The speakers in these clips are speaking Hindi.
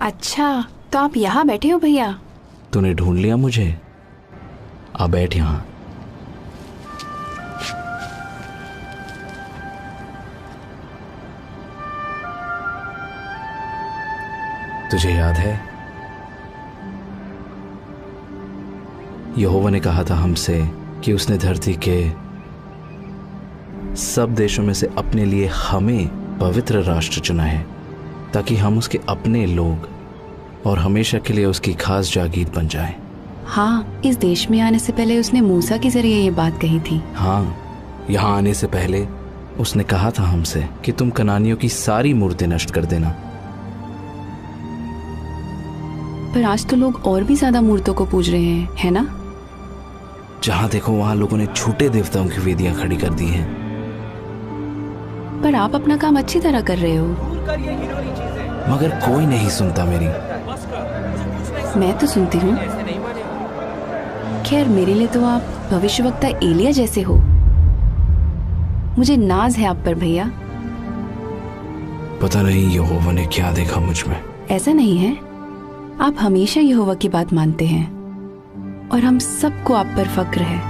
अच्छा, तो आप यहाँ बैठे हो भैया? तूने ढूंढ लिया मुझे। आ बैठ यहाँ। तुझे याद है यहोवा ने कहा था हमसे कि उसने धरती के सब देशों में से अपने लिए हमें पवित्र राष्ट्र चुना है ताकि हम उसके अपने लोग और हमेशा के लिए उसकी खास जागीर बन जाएं। हाँ, इस देश में आने से पहले उसने मूसा के जरिए ये बात कही थी। हाँ, यहाँ आने से पहले उसने कहा था हमसे कि तुम कनानियों की सारी मूर्तें नष्ट कर देना। पर आज तो लोग और भी ज्यादा मूर्तों को पूज रहे हैं, है ना? जहां देखो वहां लोगों ने झूठे देवताओं की वेदियां खड़ी कर दी हैं। पर आप अपना काम अच्छी तरह कर रहे हो। मगर कोई नहीं सुनता मेरी। मैं तो सुनती हूँ। खैर, मेरे लिए तो आप भविष्यवक्ता एलिया जैसे हो। मुझे नाज है आप पर भैया। पता नहीं यहोवा ने क्या देखा मुझ में। ऐसा नहीं है, आप हमेशा यहोवा की बात मानते हैं और हम सबको आप पर फक्र है।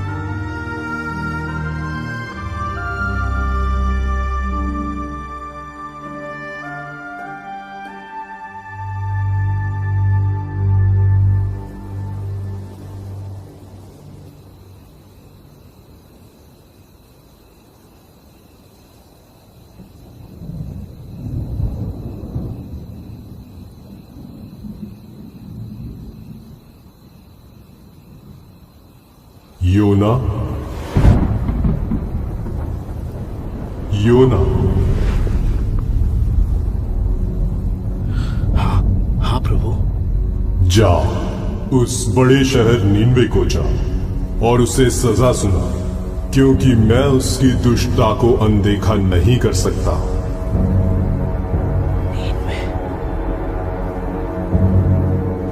योना, योना। हाँ प्रभु। जा, उस बड़े शहर नीनवे को जा और उसे सजा सुना, क्योंकि मैं उसकी दुष्टता को अनदेखा नहीं कर सकता।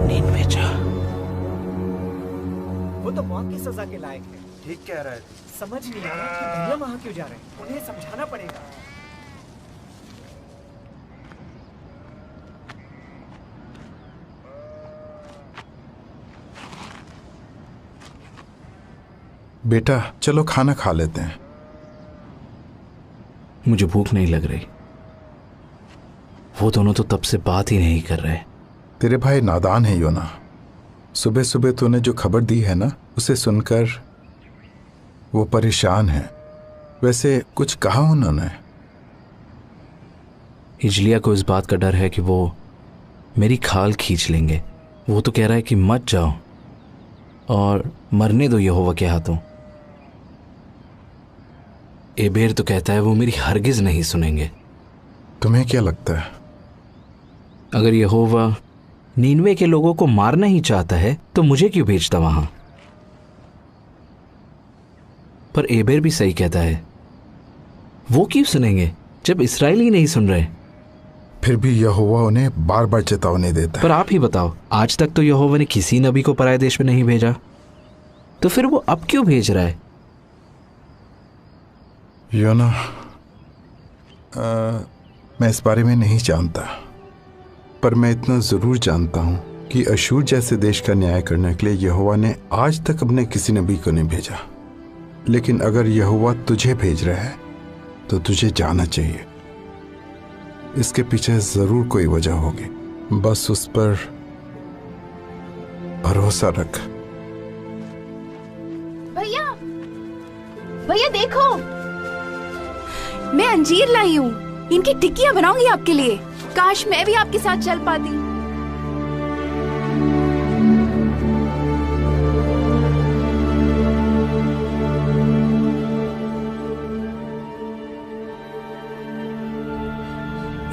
नीनवे जा। वो तो मौत की सजा के लायक है। ठीक कह रहा है। समझ नहीं आ रहा कि भैया वहां क्यों जा रहे हैं। उन्हें समझाना पड़ेगा। बेटा चलो खाना खा लेते हैं। मुझे भूख नहीं लग रही। वो दोनों तो तब से बात ही नहीं कर रहे। तेरे भाई नादान है योना। सुबह सुबह तूने जो खबर दी है ना, उसे सुनकर वो परेशान है। वैसे कुछ कहा उन्होंने? हिजलिया को इस बात का डर है कि वो मेरी खाल खींच लेंगे। वो तो कह रहा है कि मत जाओ और मरने दो यहोवा के हाथों। एबेर तो कहता है वो मेरी हरगिज नहीं सुनेंगे। तुम्हें क्या लगता है? अगर यहोवा नीनवे के लोगों को मारना ही चाहता है तो मुझे क्यों भेजता वहां? पर एबेर भी सही कहता है। वो क्यों सुनेंगे जब इस्राएल ही नहीं सुन रहे? फिर भी यहोवा उन्हें बार बार चेतावनी देता है। पर आप ही बताओ, आज तक तो यहोवा ने किसी नबी को पराये देश में नहीं भेजा, तो फिर वो अब क्यों भेज रहा है? योना, मैं इस बारे में नहीं जानता, पर मैं इतना जरूर जानता हूं कि अशूर जैसे देश का न्याय करने के लिए यहोवा ने आज तक अपने किसी नबी को नहीं भेजा। लेकिन अगर यहोवा तुझे भेज रहा है तो तुझे जाना चाहिए। इसके पीछे जरूर कोई वजह होगी, बस उस पर भरोसा रख। भैया, भैया देखो, मैं अंजीर लाई हूँ। इनकी टिक्कियाँ बनाऊंगी आपके लिए। काश मैं भी आपके साथ चल पाती।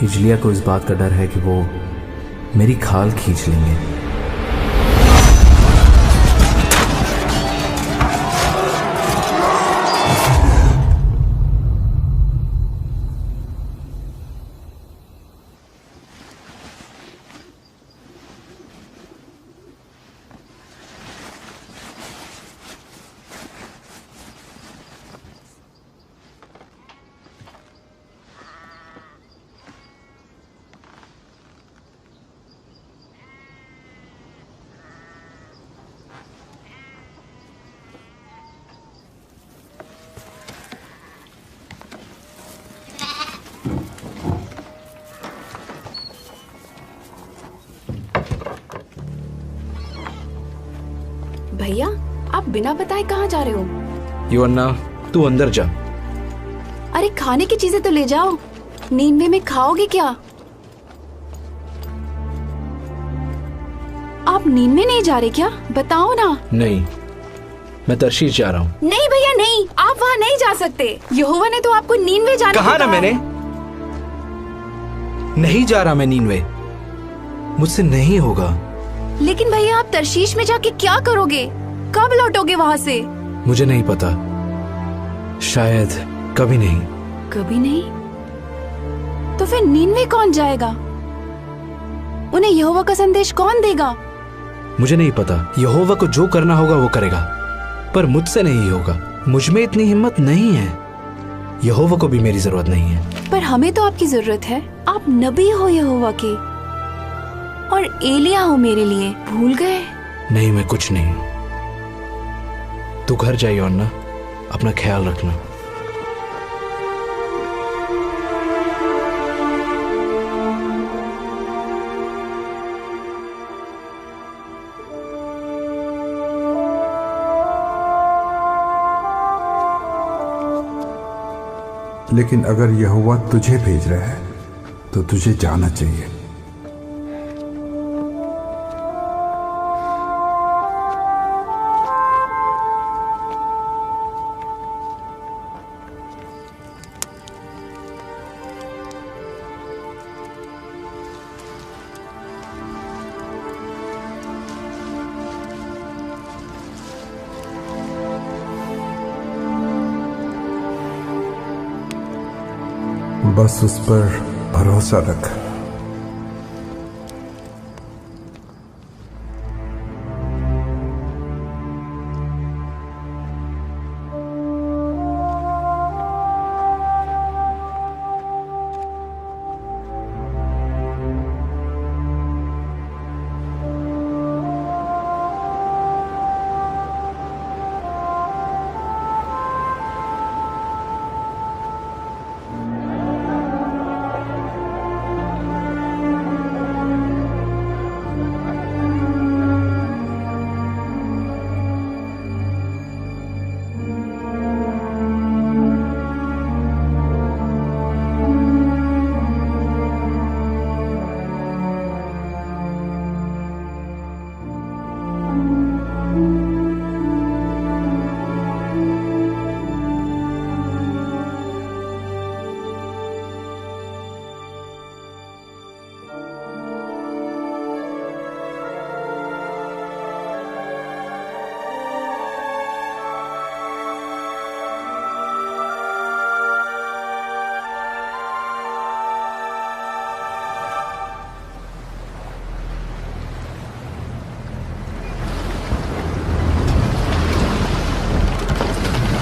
हिजलिया को इस बात का डर है कि वो मेरी खाल खींच लेंगे। भैया आप बिना बताए कहाँ जा रहे हो? योअन्ना, तू अंदर जा। अरे खाने की चीजें तो ले जाओ। नींवे में खाओगे क्या? आप नींवे नहीं जा रहे क्या? बताओ ना। नहीं, मैं तर्शीश जा रहा हूँ। नहीं भैया नहीं, आप वहाँ नहीं जा सकते। यहोवा ने तो आपको नीनवे जाने कहा को ना कहा मैंने, है। नहीं जा रहा मैं नीनवे, मुझसे नहीं होगा। लेकिन भैया आप तर्शीश में जाके क्या करोगे? कब लौटोगे वहाँ से? मुझे नहीं पता, शायद कभी नहीं। कभी नहीं? तो फिर नीनवे कौन जाएगा? उन्हें यहोवा का संदेश कौन देगा? मुझे नहीं पता। यहोवा को जो करना होगा वो करेगा, पर मुझसे नहीं होगा। मुझ में इतनी हिम्मत नहीं है। यहोवा को भी मेरी जरूरत नहीं है। पर हमें तो आपकी जरूरत है। आप नबी हो यहोवा के, और एलिया हो मेरे लिए। भूल गए? नहीं, मैं कुछ नहीं। तू घर जाइए अन्ना, अपना ख्याल रखना। लेकिन अगर यहोवा तुझे भेज रहा है तो तुझे जाना चाहिए। बस उस पर भरोसा रख।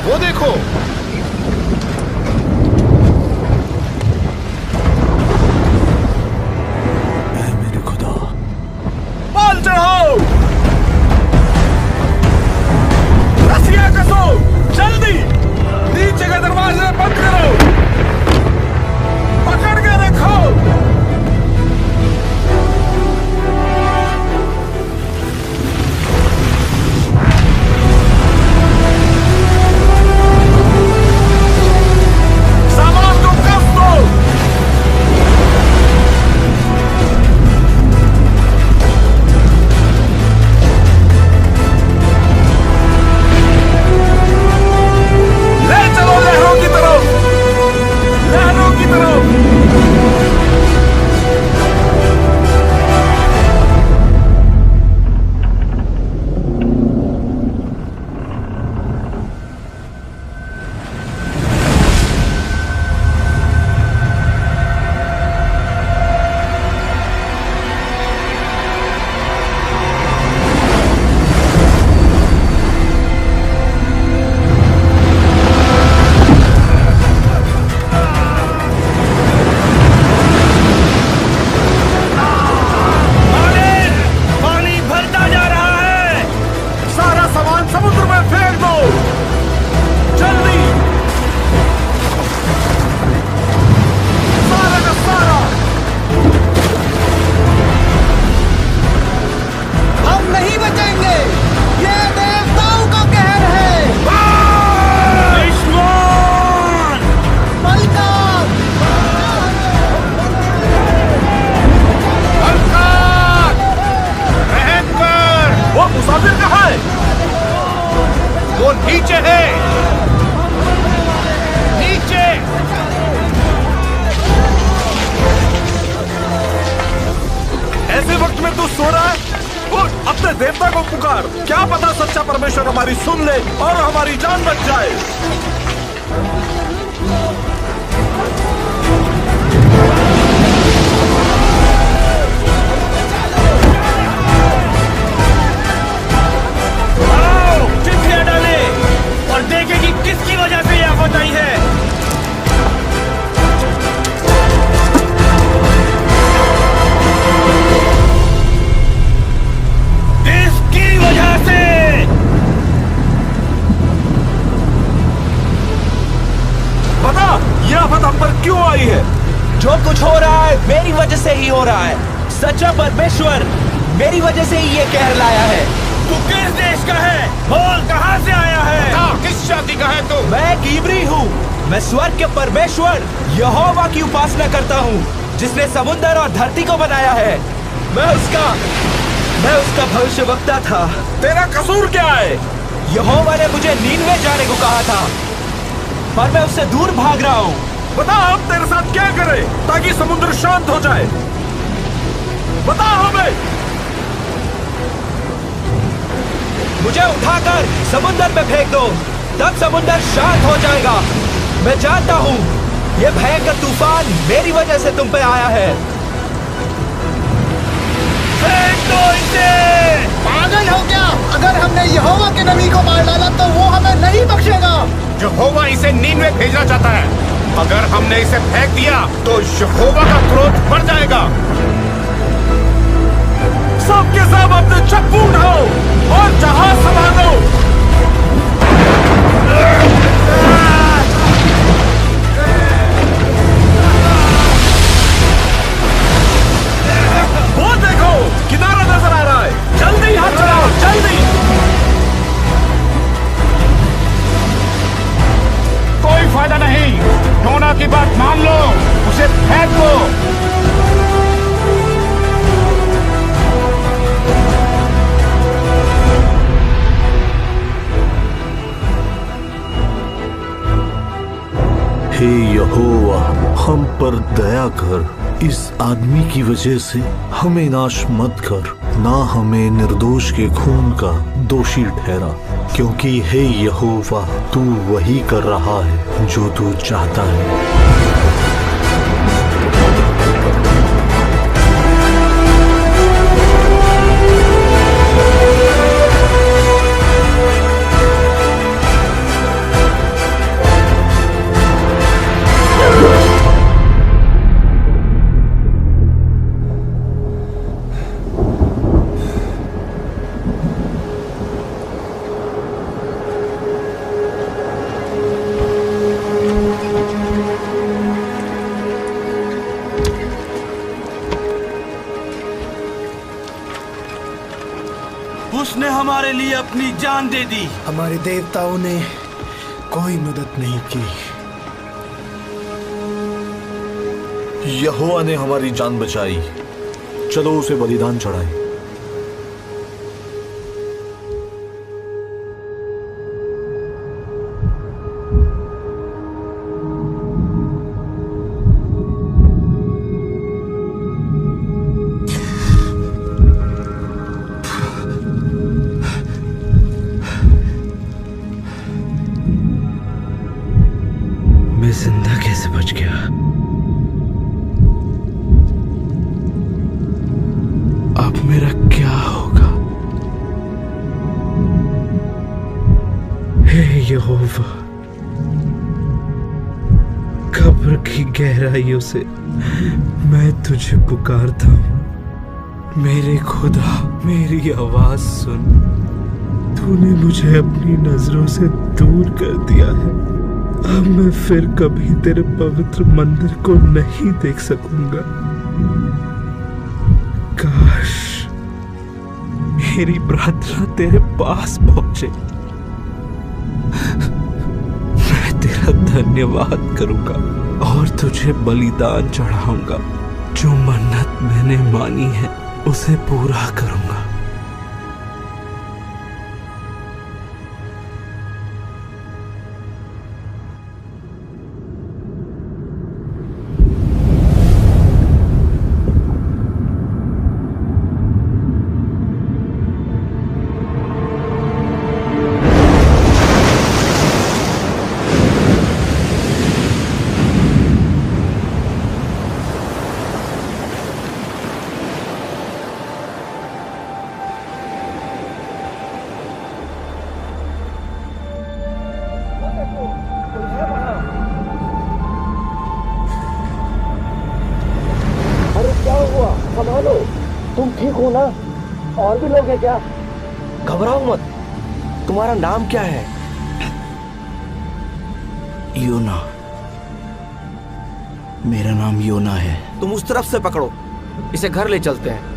वो देखो, ऐ मेरे खुदा, पाल चढ़ाओ, रस्सियां कसो, जल्दी नीचे के दरवाजे बंद करो, पकड़ के रखो। नीचे है, नीचे। ऐसे वक्त में तू सो रहा है? उठ, अपने देवता को पुकार। क्या पता सच्चा परमेश्वर हमारी सुन ले और हमारी जान बच जाए। आओ, चिट्ठियां डाले और देखें कि किसकी वजह से यह आफत आई है। इसकी वजह से। बता, यह आफत हम पर क्यों आई है? जो कुछ हो रहा है मेरी वजह से ही हो रहा है। सच्चा परमेश्वर मेरी वजह से ही ये कहर लाया है। तू किस देश का है? बोल, कहां से आया है? किस जाति का है तू? मैं एक इब्री हूँ। मैं स्वर्ग के परमेश्वर यहोवा की उपासना करता हूँ, जिसने समुद्र और धरती को बनाया है। मैं उसका भविष्यवक्ता था। तेरा कसूर क्या है? यहोवा ने मुझे नीनवे जाने को कहा था, पर मैं उससे दूर भाग रहा हूँ। बता, हम तेरे साथ क्या करें ताकि समुद्र शांत हो जाए? बता हमें। मुझे उठाकर समुद्र में फेंक दो, तब समुद्र शांत हो जाएगा। मैं जानता हूँ ये भयंकर तूफान मेरी वजह से तुम पे आया है। फेंक दो इसे। पागल हो क्या? अगर हमने यहोवा के नबी को मार डाला तो वो हमें नहीं बख्शेगा। यहोवा इसे नीनवे भेजना चाहता है। अगर हमने इसे फेंक दिया तो यहोवा का क्रोध बढ़ जाएगा। सबके सब अपने चप्पू उठाओ और जहाज संभालो। वो देखो, किनारा नजर आ रहा है। जल्दी हाथ चलाओ, जल्दी। कोई फायदा नहीं। योना की बात मान लो, उसे फेंक दो। हे यहोवा, हम पर दया कर। इस आदमी की वजह से हमें नाश मत कर, ना हमें निर्दोष के खून का दोषी ठहरा, क्योंकि हे यहोवा, तू वही कर रहा है जो तू चाहता है। उसने हमारे लिए अपनी जान दे दी। हमारे देवताओं ने कोई मदद नहीं की। यहोवा ने हमारी जान बचाई। चलो उसे बलिदान चढ़ाएं। जिंदा कैसे बच गया? अब मेरा क्या होगा? हे यहोवा, कब्र की गहराइयों से मैं तुझे पुकारता हूँ। मेरे खुदा, मेरी आवाज सुन। तूने मुझे अपनी नजरों से दूर कर दिया है। अब मैं फिर कभी तेरे पवित्र मंदिर को नहीं देख सकूंगा। काश मेरी प्रार्थना तेरे पास पहुंचे। मैं तेरा धन्यवाद करूंगा और तुझे बलिदान चढ़ाऊंगा। जो मन्नत मैंने मानी है उसे पूरा करूंगा। हूँ ना, और भी लोग हैं क्या? घबराओ मत। तुम्हारा नाम क्या है? योना। मेरा नाम योना है। तुम उस तरफ से पकड़ो, इसे घर ले चलते हैं।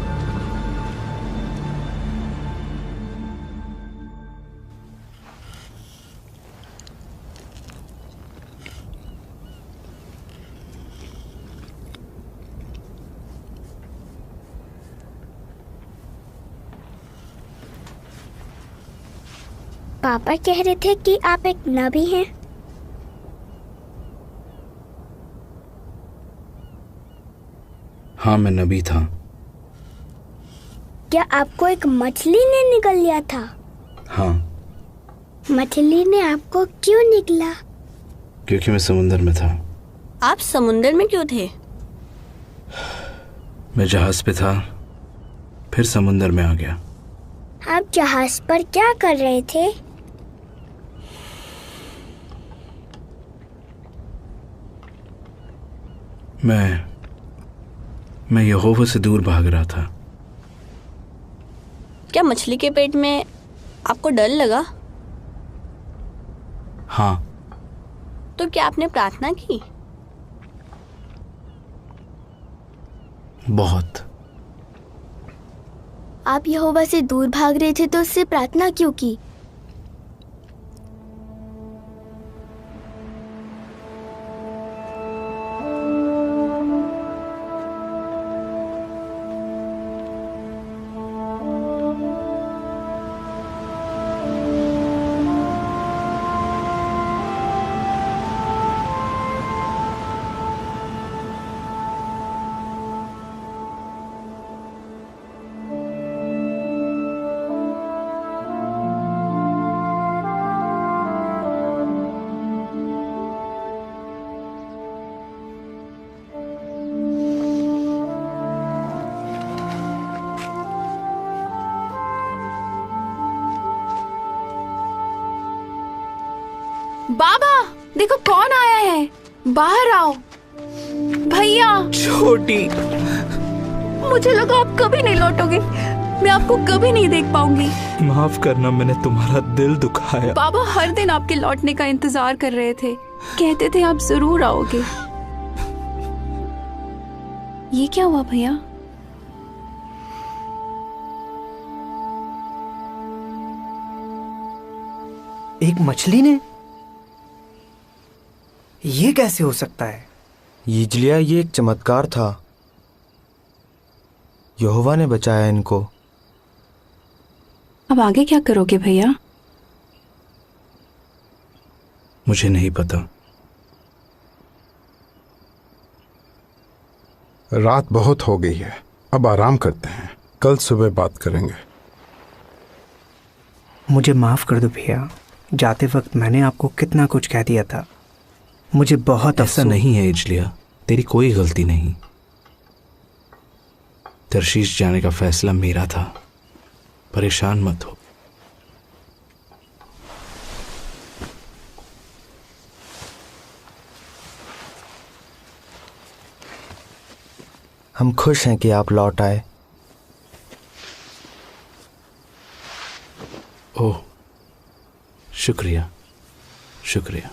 पापा कह रहे थे कि आप एक नबी हैं। हाँ, मैं नबी था। क्या आपको एक मछली ने निगल लिया था? हाँ। मछली ने आपको क्यों निगला? क्योंकि मैं समुंदर में था। आप समुंदर में क्यों थे? मैं जहाज पे था, फिर समुंदर में आ गया। आप जहाज पर क्या कर रहे थे? मैं यहोवा से दूर भाग रहा था। क्या मछली के पेट में आपको डर लगा? हाँ। तो क्या आपने प्रार्थना की? बहुत। आप यहोवा से दूर भाग रहे थे तो उससे प्रार्थना क्यों की? बाबा, देखो कौन आया है। बाहर आओ। भैया। छोटी। मुझे लगा आप कभी नहीं लौटोगे। मैं आपको कभी नहीं देख पाऊंगी। माफ करना, मैंने तुम्हारा दिल दुखाया। बाबा हर दिन आपके लौटने का इंतजार कर रहे थे। कहते थे आप जरूर आओगे। ये क्या हुआ भैया? एक मछली ने? ये कैसे हो सकता है? यिजलिया, ये एक चमत्कार था। यहोवा ने बचाया इनको। अब आगे क्या करोगे भैया? मुझे नहीं पता। रात बहुत हो गई है, अब आराम करते हैं, कल सुबह बात करेंगे। मुझे माफ कर दो भैया, जाते वक्त मैंने आपको कितना कुछ कह दिया था। मुझे बहुत ऐसा नहीं है यिजलिया, तेरी कोई गलती नहीं। तर्शीश जाने का फैसला मेरा था। परेशान मत हो। हम खुश हैं कि आप लौट आए। ओह, शुक्रिया शुक्रिया।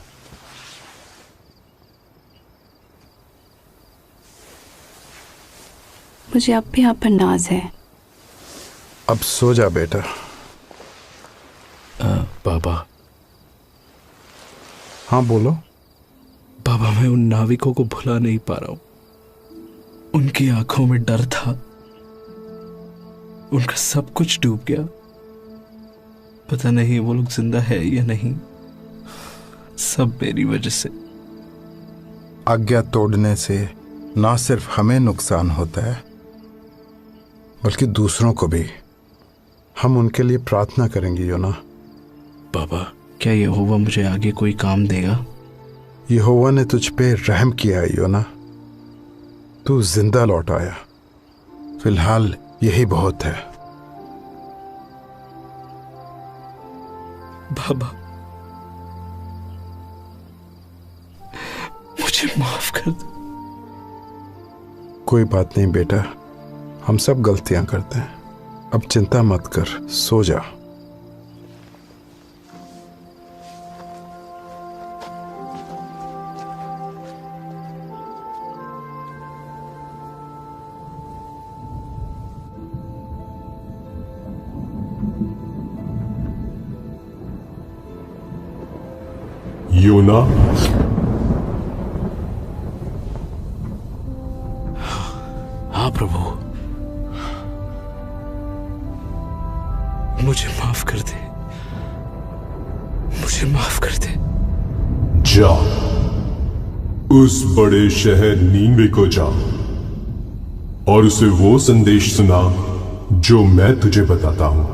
मुझे अब भी आप पर नाज है। अब सो जा बेटा। बाबा। हाँ बोलो। बाबा, मैं उन नाविकों को भुला नहीं पा रहा हूं। उनकी आंखों में डर था। उनका सब कुछ डूब गया। पता नहीं वो लोग जिंदा है या नहीं। सब मेरी वजह से। आज्ञा तोड़ने से ना सिर्फ हमें नुकसान होता है बल्कि दूसरों को भी। हम उनके लिए प्रार्थना करेंगे योना। बाबा, क्या यहोवा मुझे आगे कोई काम देगा? यहोवा ने तुझ पे रहम किया है योना। तू जिंदा लौट आया। फिलहाल यही बहुत है। बाबा, मुझे माफ कर दो। कोई बात नहीं बेटा, हम सब गलतियां करते हैं। अब चिंता मत कर, सो जा। योना, हाँ प्रभु, मुझे माफ कर दे, मुझे माफ कर दे। जा, उस बड़े शहर नीनवे को जा और उसे वो संदेश सुना जो मैं तुझे बताता हूं।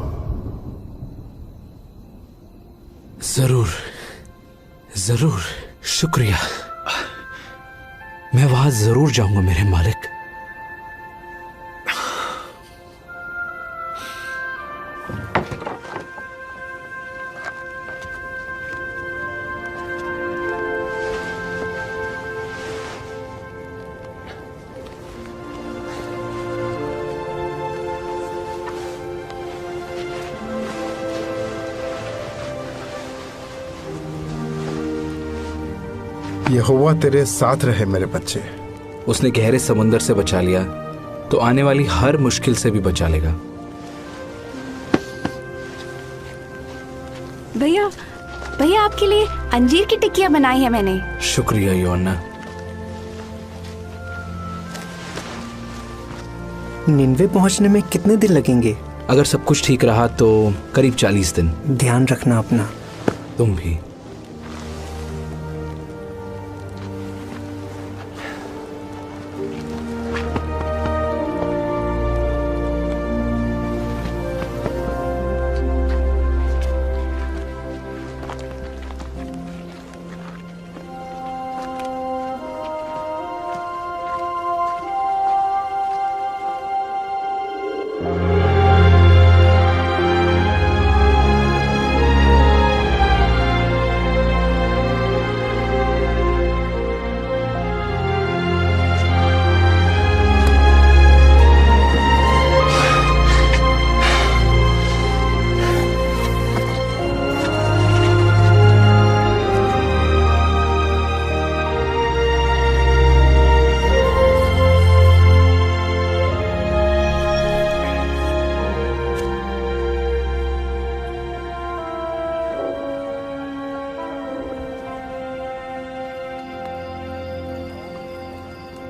जरूर जरूर, शुक्रिया। मैं वहां जरूर जाऊंगा मेरे मालिक। यहोवा तेरे साथ रहे मेरे बच्चे। उसने गहरे समुंदर से बचा लिया तो आने वाली हर मुश्किल से भी बचा लेगा। भैया, भैया आपके लिए अंजीर की टिक्कियां बनाई है मैंने। शुक्रिया योना। निन्वे पहुंचने में कितने दिन लगेंगे? अगर सब कुछ ठीक रहा तो करीब 40 दिन। ध्यान रखना अपना। तुम भी।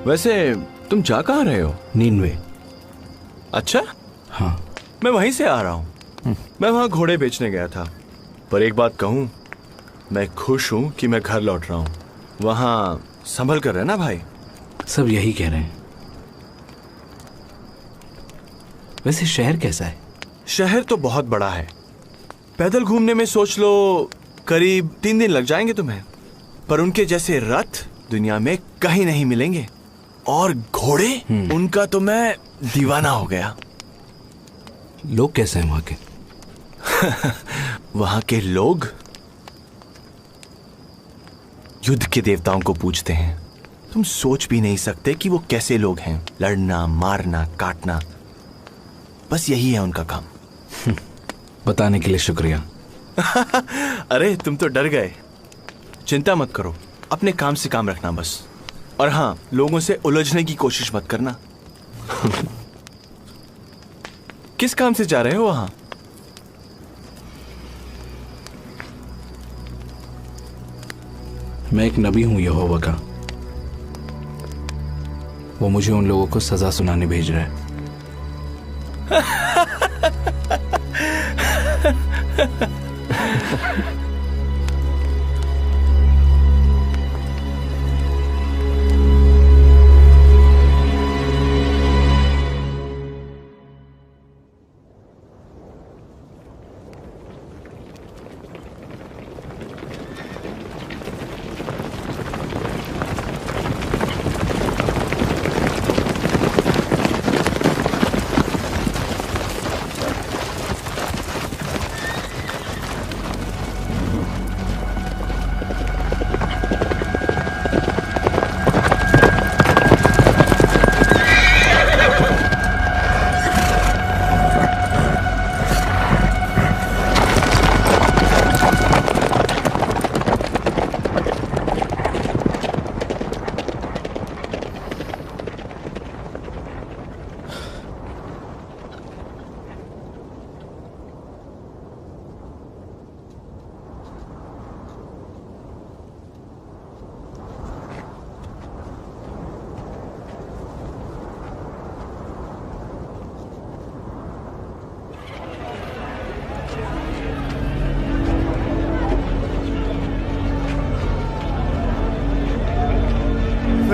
वैसे तुम जा कहाँ रहे हो? नीनवे। अच्छा, हाँ। मैं वहीं से आ रहा हूँ। मैं वहाँ घोड़े बेचने गया था, पर एक बात कहूँ, मैं खुश हूँ कि मैं घर लौट रहा हूँ। वहाँ संभल कर रहना भाई। सब यही कह रहे हैं। वैसे शहर कैसा है? शहर तो बहुत बड़ा है। पैदल घूमने में सोच लो करीब 3 दिन लग जाएंगे तुम्हें, पर उनके जैसे रथ दुनिया में कहीं नहीं मिलेंगे। और घोड़े, उनका तो मैं दीवाना हो गया। लोग कैसे हैं वहां के? वहां के लोग युद्ध के देवताओं को पूजते हैं। तुम सोच भी नहीं सकते कि वो कैसे लोग हैं। लड़ना, मारना, काटना, बस यही है उनका काम। बताने के लिए शुक्रिया। अरे तुम तो डर गए। चिंता मत करो, अपने काम से काम रखना बस। और हाँ, लोगों से उलझने की कोशिश मत करना। किस काम से जा रहे हो वहां? मैं एक नबी हूं यहोवा का। वो मुझे उन लोगों को सजा सुनाने भेज रहा है।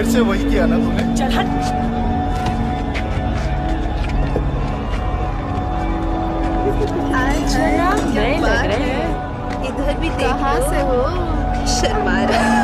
से वही किया ना तूने? चल हट। नए लग रहे हैं। इधर भी कहाँ से हो? शर्मा रहा।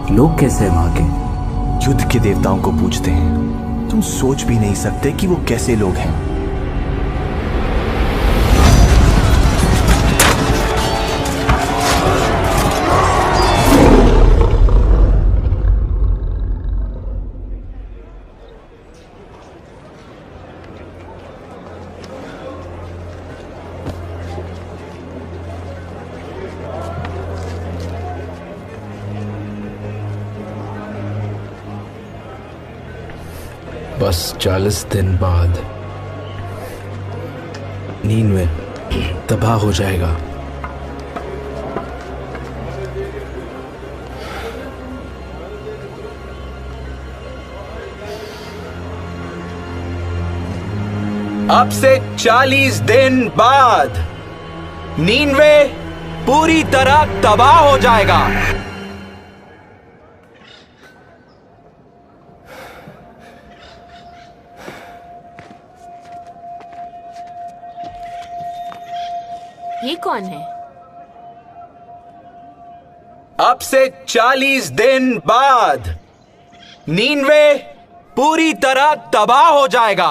लोग कैसे हैं वहां के? युद्ध के देवताओं को पूजते हैं। तुम सोच भी नहीं सकते कि वो कैसे लोग हैं। बस 40 दिन बाद नीनवे तबाह हो जाएगा। अब से 40 दिन बाद नीनवे पूरी तरह तबाह हो जाएगा। ये कौन है? अब से 40 दिन बाद नीनवे पूरी तरह तबाह हो जाएगा।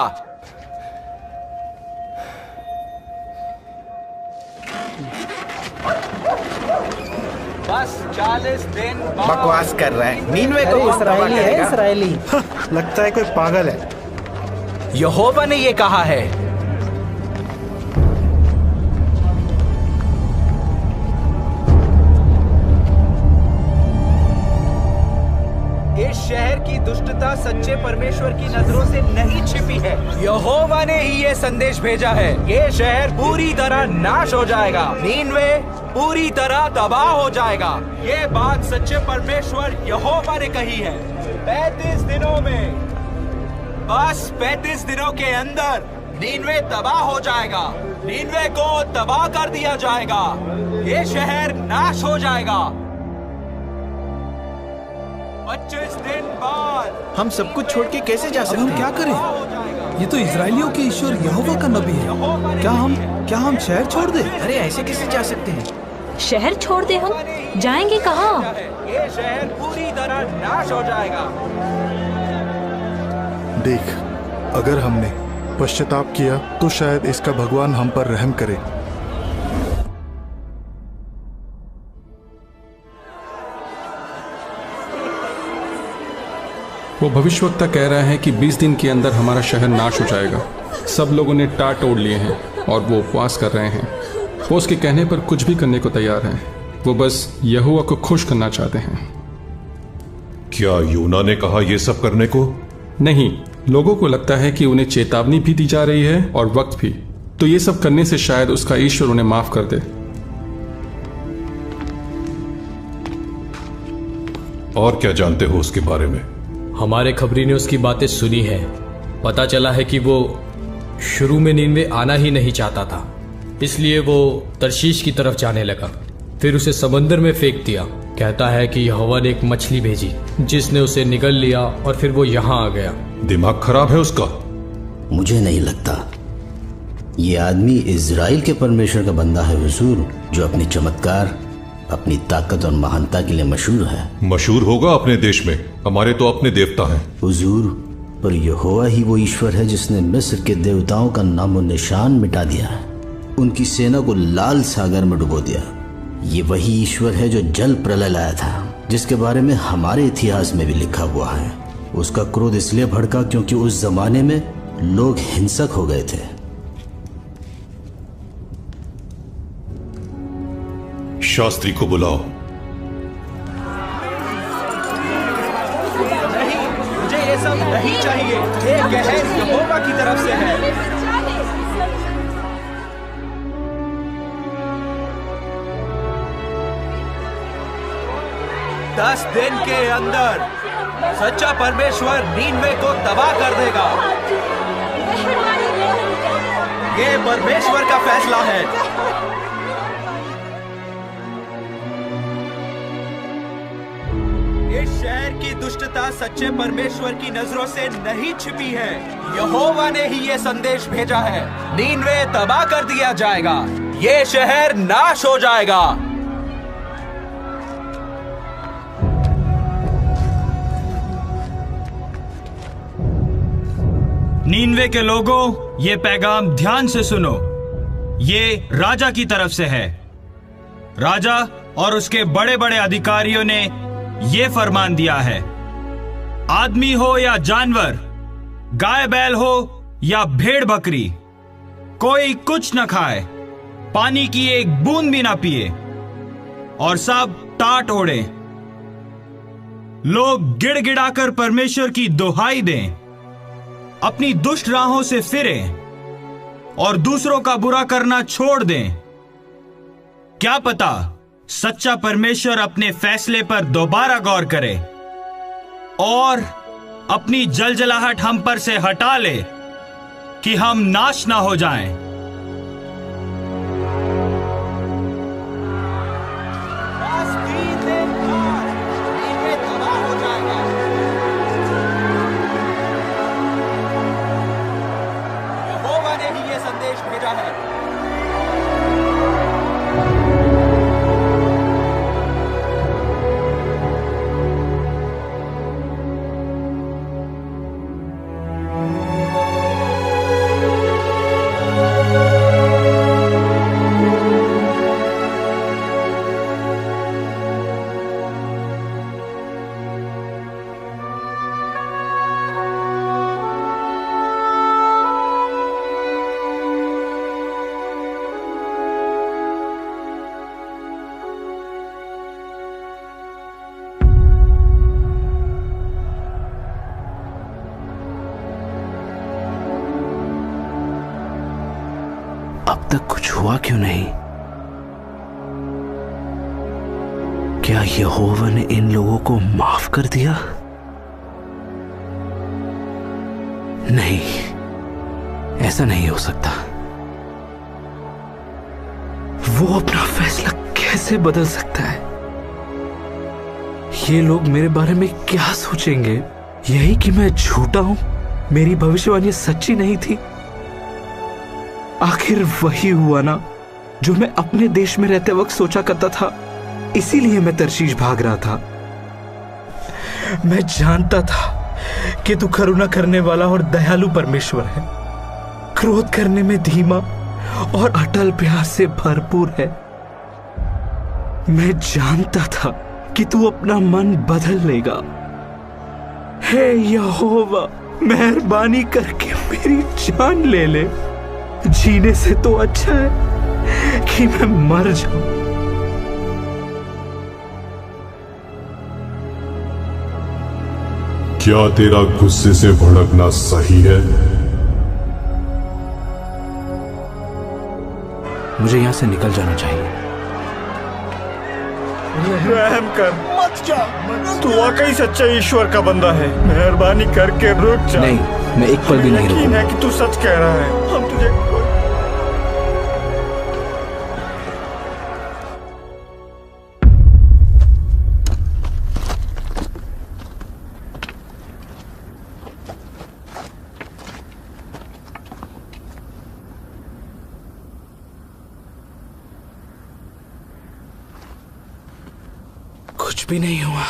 बस 40 दिन बाद। बकवास कर रहा है। नीनवे को कौन तबाह करेगा? इस्राएली लगता है कोई पागल है। यहोवा ने ये कहा है। इस शहर की दुष्टता सच्चे परमेश्वर की नजरों से नहीं छिपी है। यहोवा ने ही ये संदेश भेजा है। ये शहर पूरी तरह नाश हो जाएगा। नीनवे पूरी तरह तबाह हो जाएगा। ये बात सच्चे परमेश्वर यहोवा ने कही है। 35 दिनों में, बस 35 दिनों के अंदर नीनवे तबाह हो जाएगा। नीनवे को तबाह कर दिया जाएगा। ये शहर नाश हो जाएगा। 25 दिन बाद हम सब कुछ छोड़ के कैसे जा सकते हैं? हम क्या करें? ये तो इजरायलियों के ईश्वर यहोवा का नबी है। क्या हम शहर छोड़ दें? अरे ऐसे कैसे जा सकते हैं? शहर छोड़ दे? हम जाएंगे कहाँ? ये शहर पूरी तरह नाश हो जाएगा। देख, अगर हमने पश्चाताप किया तो शायद इसका भगवान हम पर रहम करे। वो भविष्यवक्ता कह रहा है कि 20 दिन के अंदर हमारा शहर नाश हो जाएगा। सब लोगों ने टाट तोड़ लिए हैं और वो उपवास कर रहे हैं। वो उसके कहने पर कुछ भी करने को तैयार हैं। वो बस यहोवा को खुश करना चाहते हैं। क्या यूना ने कहा ये सब करने को? नहीं, लोगों को लगता है कि उन्हें चेतावनी भी दी जा रही है और वक्त भी। तो ये सब करने से शायद उसका ईश्वर उन्हें माफ कर दे। और क्या जानते हो उसके बारे में? हमारे खबरी ने उसकी बातें सुनी है। पता चला है कि वो शुरू में नीनवे आना ही नहीं चाहता था, इसलिए वो तरशीश की तरफ जाने लगा। फिर उसे समंदर में फेंक दिया। कहता है कि यहोवा ने एक मछली भेजी जिसने उसे निगल लिया और फिर वो यहाँ आ गया। दिमाग खराब है उसका। मुझे नहीं लगता ये आदमी इज़राइल के परमेश्वर का बंदा है हुजूर, जो अपने चमत्कार, अपनी ताकत और महानता के लिए मशहूर है। मशहूर होगा अपने देश में, हमारे तो अपने देवता हैं। हुजूर, पर यहोवा ही वो ईश्वर है जिसने मिस्र के देवताओं का नामो निशान मिटा दिया है, उनकी सेना को लाल सागर में डुबो दिया। ये वही ईश्वर है जो जल प्रलय लाया था, जिसके बारे में हमारे इतिहास में भी लिखा हुआ है। उसका क्रोध इसलिए भड़का क्योंकि उस जमाने में लोग हिंसक हो गए थे। शास्त्री को बुलाओ। नहीं, मुझे ये सब नहीं चाहिए। ये कहर यहोवा की तरफ से है। 10 दिन के अंदर सच्चा परमेश्वर नीनवे को तबाह कर देगा। ये परमेश्वर का फैसला है। इस शहर की दुष्टता सच्चे परमेश्वर की नजरों से नहीं छिपी है। यहोवा ने ही ये संदेश भेजा है। नीनवे तबाह कर दिया जाएगा, ये शहर नाश हो जाएगा। नीनवे के लोगों, ये पैगाम ध्यान से सुनो। ये राजा की तरफ से है। राजा और उसके बड़े बड़े अधिकारियों ने ये फरमान दिया है, आदमी हो या जानवर, गाय बैल हो या भेड़ बकरी, कोई कुछ न खाए, पानी की एक बूंद भी ना पिए और सब टाट ओढ़े। लोग गिड़गिड़ाकर परमेश्वर की दुहाई दें, अपनी दुष्ट राहों से फिरें और दूसरों का बुरा करना छोड़ दें। क्या पता सच्चा परमेश्वर अपने फैसले पर दोबारा गौर करे और अपनी जलजलाहट हम पर से हटा ले कि हम नाश ना हो जाएं। यहोवा ने ही ये संदेश भेजा है। अब तक कुछ हुआ क्यों नहीं? क्या यहोवा ने इन लोगों को माफ कर दिया? नहीं, ऐसा नहीं हो सकता। वो अपना फैसला कैसे बदल सकता है? ये लोग मेरे बारे में क्या सोचेंगे? यही कि मैं झूठा हूं, मेरी भविष्यवाणी सच्ची नहीं थी। आखिर वही हुआ ना जो मैं अपने देश में रहते वक्त सोचा करता था। इसीलिए मैं तर्शीश भाग रहा था। मैं जानता था कि तू करुणा करने वाला और दयालु परमेश्वर है, क्रोध करने में धीमा और अटल प्यार से भरपूर है। मैं जानता था कि तू अपना मन बदल लेगा। हे यहोवा, मेहरबानी करके मेरी जान ले ले। जीने से तो अच्छा है कि मैं मर जाऊं। क्या तेरा गुस्से से भड़कना सही है? मुझे यहां से निकल जाना चाहिए। रहम कर, मत जा। तू वाकई सच्चा ईश्वर का बंदा है। मेहरबानी करके रुक जा। नहीं, मैं एक पल भी नहीं रुकूंगा। यकीन है कि तू सच कह रहा है। हम तुझे भी नहीं हुआ।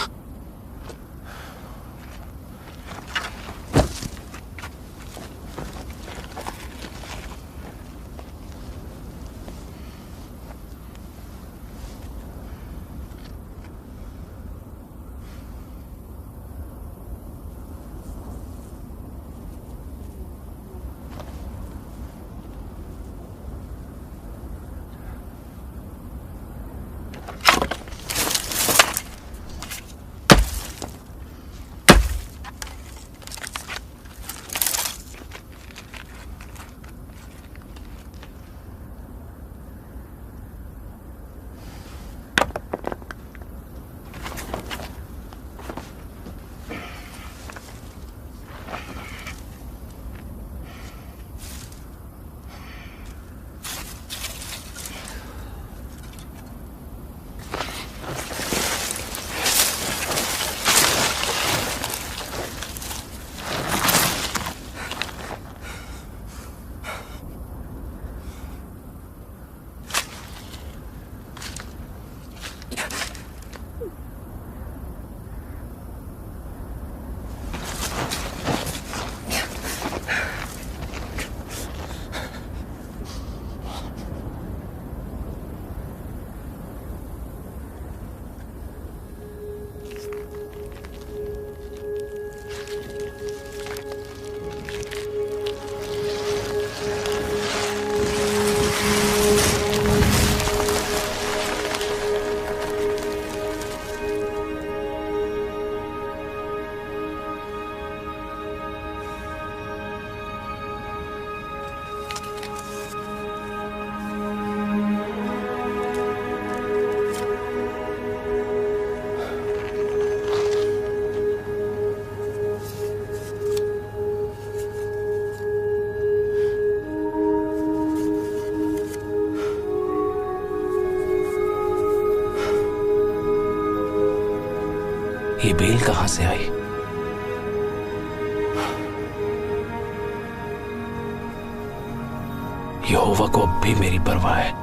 ये बेल कहां से आई? यहोवा को अब भी मेरी परवाह है।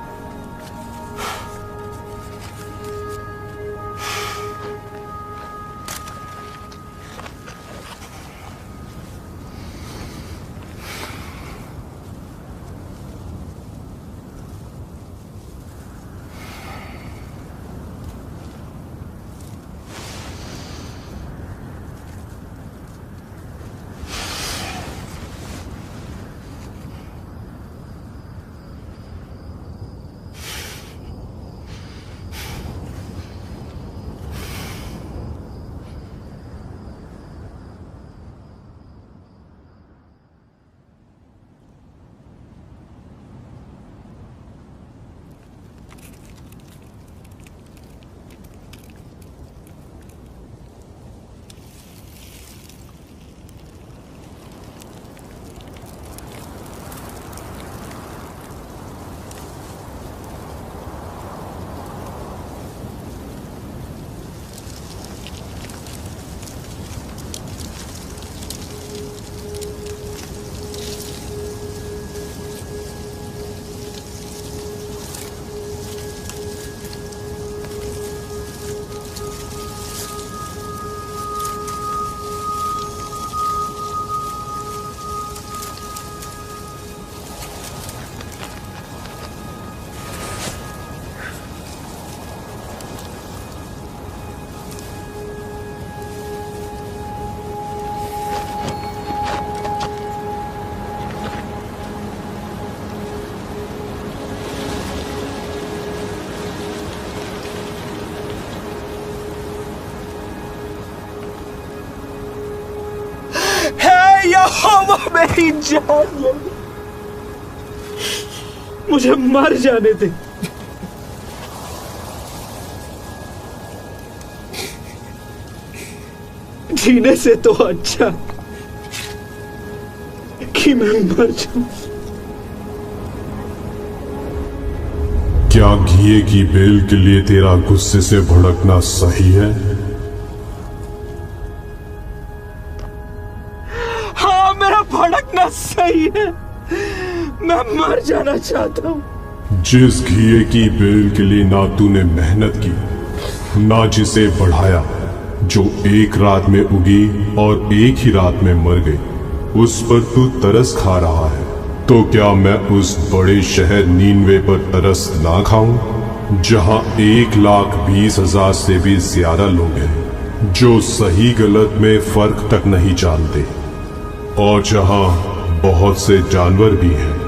यहोवा मेरी जान ले, मुझे मर जाने दे। जीने से तो अच्छा कि मैं मर जाऊं। क्या घिए की बेल के लिए तेरा गुस्से से भड़कना सही है? हाँ, मेरा भड़कना सही है। मैं मर जाना चाहता हूं। जिस घिए की बेल के लिए ना तूने मेहनत की ना जिसे बढ़ाया जो एक रात में उगी और एक ही रात में मर गई, उस पर तू तरस खा रहा है। तो क्या मैं उस बड़े शहर नीनवे पर तरस ना खाऊं जहां 1,20,000 से भी ज्यादा लोग हैं जो सही गलत में फर्क तक नहीं जानते, और जहां बहुत से जानवर भी हैं।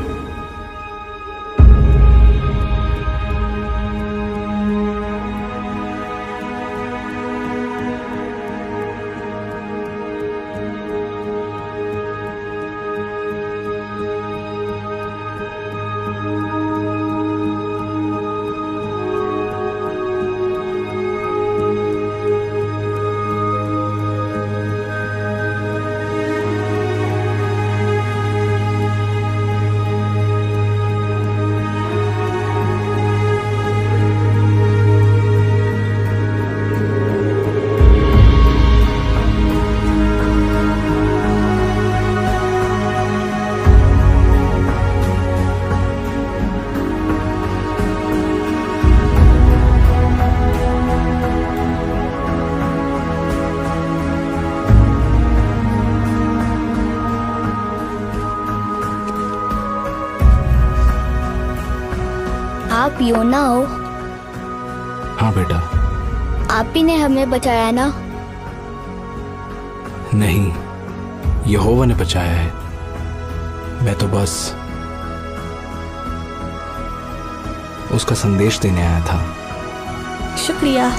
आप योना हो? हाँ बेटा। आप ही ने हमें बचाया ना? नहीं, यहोवा ने बचाया है। मैं तो बस उसका संदेश देने आया था। शुक्रिया।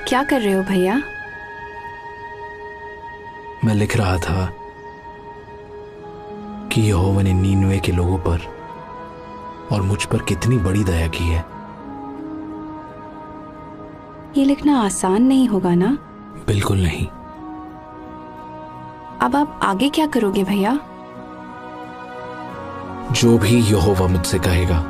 क्या कर रहे हो भैया? मैं लिख रहा था कि यहोवा ने नीनवे के लोगों पर और मुझ पर कितनी बड़ी दया की है। ये लिखना आसान नहीं होगा ना? बिल्कुल नहीं। अब आप आगे क्या करोगे भैया? जो भी यहोवा मुझसे कहेगा